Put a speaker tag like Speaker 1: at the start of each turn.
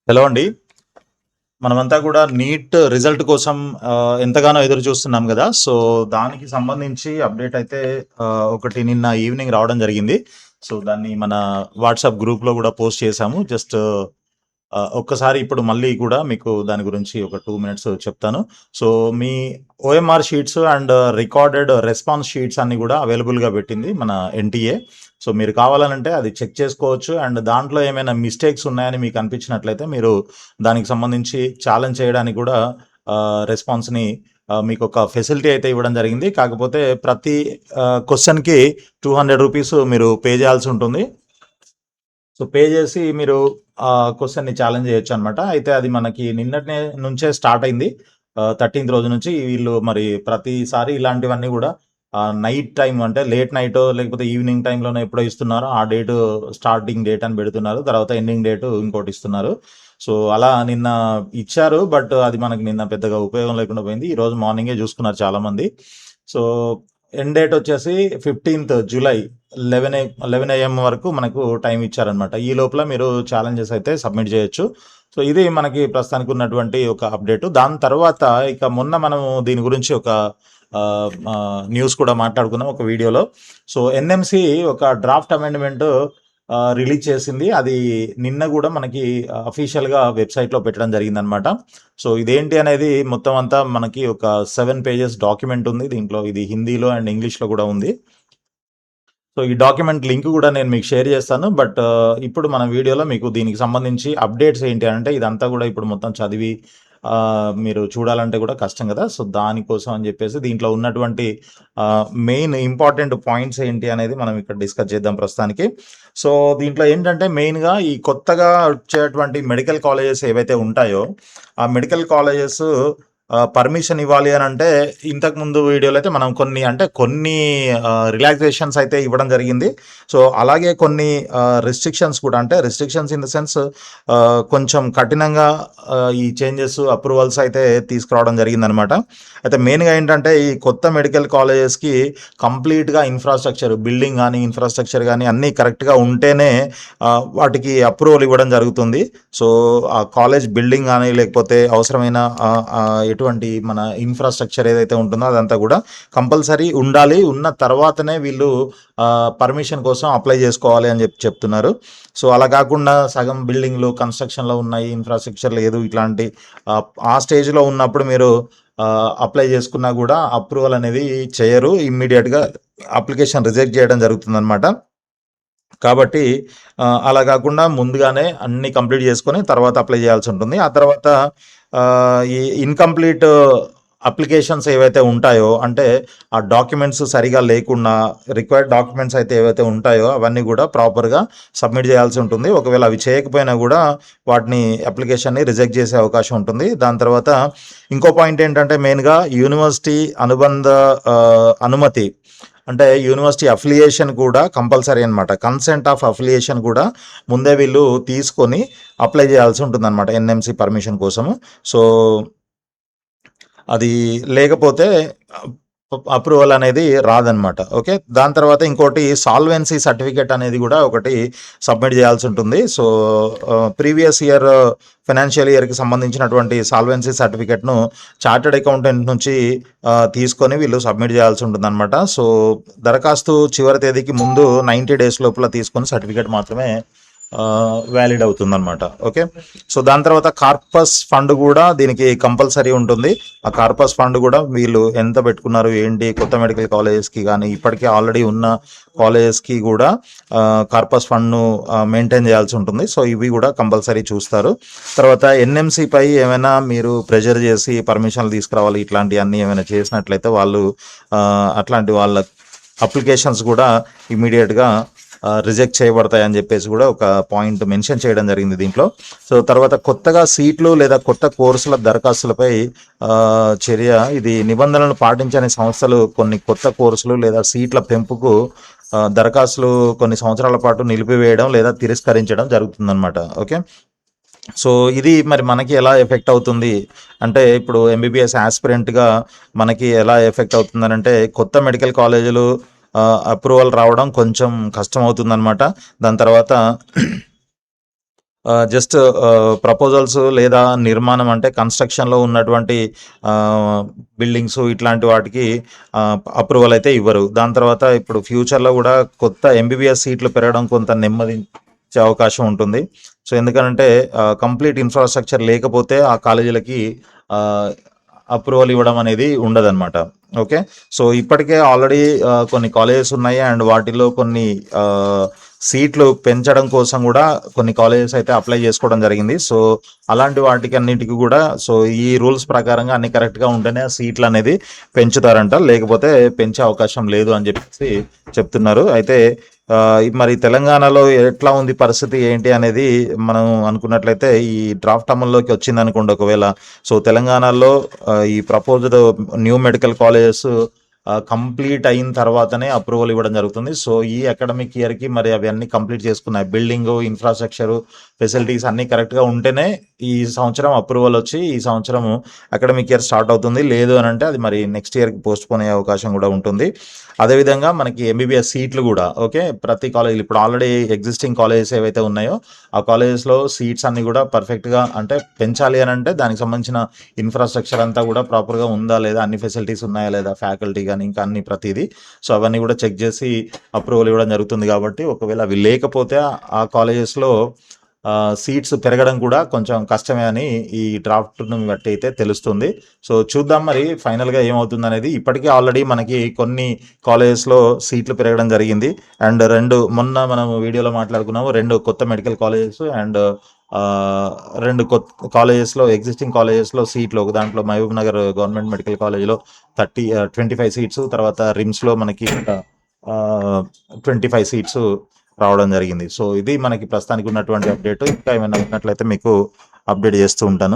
Speaker 1: Hello అండి. మనమంతా కూడా నీట్ రిజల్ట్ కోసం ఎంతగానో ఎదురు చూస్తున్నాం గదా! సో, దానికి సంబంధించి అప్డేట్ అయితే ఒకటి నిన్న ఈవినింగ్ రావడం జరిగింది. సో, దాన్ని మన వాట్సాప్ గ్రూప్‌లో గూడా పోస్ట్ చేశాము. జస్ట్ ఒక్కసారి ఇప్పుడు మళ్ళీ కూడా మీకు దాని గురించి ఒక 2 మినిట్స్ చెప్తాను. So, me OMR sheets and recorded response sheets అన్నీ గూడా అవైలబుల్‌గా పెట్టింది మన ఎన్‌టీఏ. సో, మీరు కావాలనంటే అది చెక్ చేసుకోవచ్చు. అండ్ దాంట్లో ఏమైనా మిస్టేక్స్ ఉన్నాయని మీకు అనిపించినట్లయితే మీరు దానికి సంబంధించి ఛాలెంజ్ చేయడానికి కూడా రెస్పాన్స్‌ని మీకొక ఫెసిలిటీ అయితే ఇవ్వడం జరిగింది. కాకపోతే ప్రతి క్వెషన్‌కి రూ. 200 మీరు పే చేయాల్సి ఉంటుంది. సో, పే చేసి మీరు క్వెషన్‌ని ఛాలెంజ్ చేయొచ్చనమాట. అయితే అది మనకి నిన్నటి నుంచే స్టార్ట్ అయింది. 13థ్ రోజు నుంచి వీళ్ళు మరి ప్రతిసారి ఇలాంటివన్నీ గూడా నైట్ టైమ్ అంటే లేట్ నైటో లేకపోతే ఈవినింగ్ టైమ్‌లోనో ఎప్పుడో ఇస్తున్నారో ఆ డేటు స్టార్టింగ్ డేట్ అని పెడుతున్నారు. తర్వాత ఎండింగ్ డేటు ఇంకోటి ఇస్తున్నారు. సో, అలా నిన్న ఇచ్చారు. బట్ అది మనకి నిన్న పెద్దగా ఉపయోగం లేకుండా పోయింది. ఈరోజు మార్నింగే చూసుకున్నారు చాలామంది. సో, ఎండ్ డేట్ వచ్చేసి 15థ్ జూలై 11 AM వరకు మనకు టైం ఇచ్చారనమాట. ఈ లోపల మీరు ఛాలెంజెస్ అయితే సబ్మిట్ చేయొచ్చు. సో, ఇది మనకి ప్రస్తుతానికి ఉన్నటువంటి ఒక అప్డేట్. దాని తర్వాత ఇక మొన్న మనము దీని గురించి ఒక న్యూస్ కూడా మాట్లాడుకున్నాం ఒక వీడియోలో. సో, ఎన్ఎంసి ఒక డ్రాఫ్ట్ అమెండ్మెంట్ రిలీజ్ చేసింది. అది నిన్న కూడా మనకి అఫీషియల్‌గా వెబ్‌సైట్‌లో పెట్టడం జరిగిందనమాట. సో, ఇదేంటి అనేది మొత్తం అంతా మనకి ఒక 7 పేజెస్ డాక్యుమెంట్ ఉంది. దీంట్లో ఇది హిందీలో అండ్ ఇంగ్లీష్‌లో కూడా ఉంది. సో, ఈ డాక్యుమెంట్ లింక్ కూడా నేను మీకు షేర్ చేస్తాను. బట్ ఇప్పుడు మన వీడియోలో మీకు దీనికి సంబంధించి అప్డేట్స్ ఏంటి అంటే ఇదంతా కూడా ఇప్పుడు మొత్తం చదివి మీరు చూడాలంటే కూడా కష్టం కదా! సో, దానికోసం అని చెప్పేసి దీంట్లో ఉన్నటువంటి మెయిన్ ఇంపార్టెంట్ పాయింట్స్ ఏంటి అనేది మనం ఇక్కడ డిస్కస్ చేద్దాం ప్రస్తుతానికి. సో, దీంట్లో ఏంటంటే మెయిన్‌గా ఈ కొత్తగా వచ్చేటువంటి మెడికల్ కాలేజెస్ ఏవైతే ఉంటాయో, ఆ మెడికల్ కాలేజెస్ పర్మిషన్ ఇవ్వాలి అనంటే ఇంతకుముందు వీడియోలో అయితే మనం కొన్ని రిలాక్సేషన్స్ అయితే ఇవ్వడం జరిగింది. సో, అలాగే కొన్ని రిస్ట్రిక్షన్స్ కూడా అంటే రిస్ట్రిక్షన్స్ ఇన్ ద సెన్స్ కొంచెం కఠినంగా ఈ చేంజెస్, అప్రూవల్స్ అయితే తీసుకురావడం జరిగిందనమాట. అయితే మెయిన్‌గా ఏంటంటే ఈ కొత్త మెడికల్ కాలేజెస్‌కి కంప్లీట్‌గా ఇన్‌ఫ్రాస్ట్రక్చర్ బిల్డింగ్ గానీ, ఇన్‌ఫ్రాస్ట్రక్చర్ గానీ అన్నీ కరెక్ట్‌గా ఉంటేనే వాటికి అప్రూవల్ ఇవ్వడం జరుగుతుంది. సో, ఆ కాలేజ్ బిల్డింగ్ గానీ లేకపోతే అవసరమైన ఎటువంటి మన ఇన్‌ఫ్రాస్ట్రక్చర్ ఏదైతే ఉంటుందో అదంతా కూడా కంపల్సరీ ఉండాలి. ఉన్న తర్వాతనే వీళ్ళు పర్మిషన్ కోసం అప్లై చేసుకోవాలి అని చెప్తున్నారు. సో, అలా కాకుండా సగం బిల్డింగ్‌లు కన్‌స్ట్రక్షన్‌లో ఉన్నాయి. ఇన్‌ఫ్రాస్ట్రక్చర్ లేదు. ఇట్లాంటి ఆ స్టేజ్‌లో ఉన్నప్పుడు మీరు అప్లై చేసుకున్నా కూడా అప్రూవల్ అనేది చేయరు. ఇమ్మీడియేట్‌గా అప్లికేషన్ రిజెక్ట్ చేయడం జరుగుతుందనమాట. కాబట్టి అలా కాకుండా ముందుగానే అన్నీ కంప్లీట్ చేసుకొని తర్వాత అప్లై చేయాల్సి ఉంటుంది. ఆ తర్వాత ఈ ఇన్‌కంప్లీట్ అప్లికేషన్స్ ఏవైతే ఉంటాయో అంటే ఆ డాక్యుమెంట్స్ సరిగా లేకుండా రిక్వైర్డ్ డాక్యుమెంట్స్ అయితే ఏవైతే ఉంటాయో అవన్నీ కూడా ప్రాపర్‌గా సబ్మిట్ చేయాల్సి ఉంటుంది. ఒకవేళ అవి చేయకపోయినా కూడా వాటిని అప్లికేషన్‌ని రిజెక్ట్ చేసే అవకాశం ఉంటుంది. దాని తర్వాత ఇంకో పాయింట్ ఏంటంటే మెయిన్‌గా యూనివర్సిటీ అనుబంధ అనుమతి అంటే యూనివర్సిటీ అఫిలియేషన్ కూడా కంపల్సరీ అనమాట. కన్సెంట్ ఆఫ్ అఫిలియేషన్ కూడా ముందే వీళ్ళు తీసుకొని అప్లై చేయాల్సి ఉంటుందన్నమాట ఎన్ఎంసీ పర్మిషన్ కోసము. సో, అది లేకపోతే అప్రూవల్ అనేది రాదనమాట. ఓకే. దాని తర్వాత ఇంకోటి సాల్వెన్సీ సర్టిఫికేట్ అనేది కూడా ఒకటి సబ్మిట్ చేయాల్సి ఉంటుంది. సో, ప్రీవియస్ ఇయర్ ఫైనాన్షియల్ ఇయర్‌కి సంబంధించినటువంటి సాల్వెన్సీ సర్టిఫికేట్‌ను చార్టర్డ్ అకౌంటెంట్ నుంచి తీసుకొని వీళ్ళు సబ్మిట్ చేయాల్సి ఉంటుందనమాట. సో, దరఖాస్తు చివరి తేదీకి ముందు 90 డేస్ లోపల తీసుకొని సర్టిఫికేట్ మాత్రమే వ్యాలిడ్ అవుతుందనమాట. ఓకే. సో, దాని తర్వాత కార్పస్ ఫండ్ కూడా దీనికి కంపల్సరీ ఉంటుంది. ఆ కార్పస్ ఫండ్ కూడా వీళ్ళు ఎంత పెట్టుకున్నారు ఏంటి కొత్త మెడికల్ కాలేజెస్‌కి కానీ ఇప్పటికే ఆల్రెడీ ఉన్న కాలేజెస్‌కి కూడా కార్పస్ ఫండ్‌ను మెయింటైన్ చేయాల్సి ఉంటుంది. సో, ఇవి కూడా కంపల్సరీ చూస్తారు. తర్వాత ఎన్ఎంసీపై ఏమైనా మీరు ప్రెషర్ చేసి పర్మిషన్లు తీసుకురావాలి ఇట్లాంటివన్నీ ఏమైనా చేసినట్లయితే వాళ్ళు అట్లాంటి వాళ్ళ అప్లికేషన్స్ కూడా ఇమ్మీడియేట్‌గా రిజెక్ట్ చేయబడతాయని చెప్పేసి కూడా ఒక పాయింట్ మెన్షన్ చేయడం జరిగింది దీంట్లో. సో, తర్వాత కొత్తగా సీట్లు లేదా కొత్త కోర్సుల దరఖాస్తులపై చర్య ఇది నిబంధనలను పాటించని సంస్థలు కొన్ని కొత్త కోర్సులు లేదా సీట్ల పెంపుకు దరఖాస్తులు కొన్ని సంవత్సరాల పాటు నిలిపివేయడం లేదా తిరస్కరించడం జరుగుతుందన్నమాట. ఓకే. సో, ఇది మరి మనకి ఎలా ఎఫెక్ట్ అవుతుంది అంటే ఇప్పుడు ఎంబీబీఎస్ యాస్పిరెంట్‌గా మనకి ఎలా ఎఫెక్ట్ అవుతుందనంటే కొత్త మెడికల్ కాలేజీలు అప్రూవల్ రావడం కొంచెం కష్టమవుతుందనమాట. దాని తర్వాత జస్ట్ ప్రపోజల్స్ లేదా నిర్మాణం అంటే కన్‌స్ట్రక్షన్‌లో ఉన్నటువంటి బిల్డింగ్స్ ఇట్లాంటి వాటికి అప్రూవల్ అయితే ఇవ్వరు. దాని తర్వాత ఇప్పుడు ఫ్యూచర్‌లో గూడా కొత్త ఎంబీబీఎస్ సీట్లు పెరగడం కొంత నెమ్మదించే అవకాశం ఉంటుంది. సో, ఎందుకనంటే కంప్లీట్ ఇన్‌ఫ్రాస్ట్రక్చర్ లేకపోతే ఆ కాలేజీలకి ఆహ్, అప్రూవల్ ఇవ్వడం అనేది ఉండదనమాట. ఓకే. సో, ఇప్పటికే ఆల్రెడీ కొన్ని కాలేజెస్ ఉన్నాయి. అండ్ వాటిలో కొన్ని సీట్లు పెంచడం కోసం గూడా కొన్ని కాలేజెస్ అయితే అప్లై చేసుకోవడం జరిగింది. సో, అలాంటి వాటికి అన్నిటికి గూడా సో, ఈ రూల్స్ ప్రకారంగా అన్ని కరెక్ట్‌గా ఉంటేనే ఆ సీట్లనేది పెంచుతారంట. లేకపోతే పెంచే అవకాశం లేదు అని జెప్పేసి చెప్తున్నారు. అయితే మరి తెలంగాణలో ఎట్లా ఉంది పరిస్థితి ఏంటి అనేది మనం అనుకున్నట్లయితే ఈ డ్రాఫ్ట్ అమల్లోకి వచ్చిందనుకోండి ఒకవేళ. సో, తెలంగాణలో ఈ proposed new medical colleges complete అయిన తర్వాతనే అప్రూవల్ ఇవ్వడం జరుగుతుంది. సో, ఈ అకాడమిక్ ఇయర్‌కి మరి అవన్నీ కంప్లీట్ చేసుకున్నాయి. బిల్డింగు, ఇన్‌ఫ్రాస్ట్రక్చరు, ఫెసిలిటీస్ అన్నీ కరెక్ట్‌గా ఉంటేనే ఈ సంవత్సరం అప్రూవల్ వచ్చి ఈ సంవత్సరం అకాడమిక్ ఇయర్ స్టార్ట్ అవుతుంది. లేదు అనంటే అది మరి నెక్స్ట్ ఇయర్‌కి పోస్ట్‌పోన్ అయ్యే అవకాశం గూడా ఉంటుంది. అదేవిధంగా మనకి ఎంబీబీఎస్ సీట్లు గూడా ఓకే. ప్రతి కాలేజీలో ఇప్పుడు ఆల్రెడీ ఎగ్జిస్టింగ్ కాలేజెస్ ఏవైతే ఉన్నాయో ఆ కాలేజెస్‌లో సీట్స్ అన్నీ గూడా పర్ఫెక్ట్‌గా అంటే పెంచాలి అనంటే దానికి సంబంధించిన ఇన్‌ఫ్రాస్ట్రక్చర్ అంతా గూడా ప్రాపర్‌గా ఉందా లేదా, అన్ని ఫెసిలిటీస్ ఉన్నాయా లేదా, ఫ్యాకల్టీ గాని ఇంకా అన్ని ప్రతీదీ. సో, అవన్నీ గూడా చెక్ జేసి అప్రూవల్ ఇవ్వడం జరుగుతుంది గాబట్టి ఒకవేళ అవి లేకపోతే ఆ కాలేజెస్‌లో సీట్స్ పెరగడం కూడా కొంచెం కష్టమే అని ఈ డ్రాఫ్ట్‌ను బట్టి అయితే తెలుస్తుంది. సో, చూద్దాం మరి ఫైనల్‌గా ఏమవుతుందనేది. ఇప్పటికే ఆల్రెడీ మనకి కొన్ని కాలేజెస్‌లో సీట్లు పెరగడం జరిగింది. అండ్ 2 మొన్న మనం వీడియోలో మాట్లాడుకున్నాము. 2 కొత్త మెడికల్ కాలేజెస్ అండ్ 2 కాలేజెస్‌లో ఎగ్జిస్టింగ్ కాలేజెస్‌లో సీట్లు ఒక దాంట్లో మహబూబ్ నగర్ గవర్నమెంట్ మెడికల్ కాలేజ్‌లో 25 సీట్స్, తర్వాత రిమ్స్‌లో మనకి 25 సీట్స్ రావడం జరిగింది. సో, ఇది మనకి ప్రస్తుతానికి ఉన్నటువంటి అప్డేట్. ఇంకా ఏమైనా ఉన్నట్లయితే మీకు అప్డేట్ చేస్తూ ఉంటాను.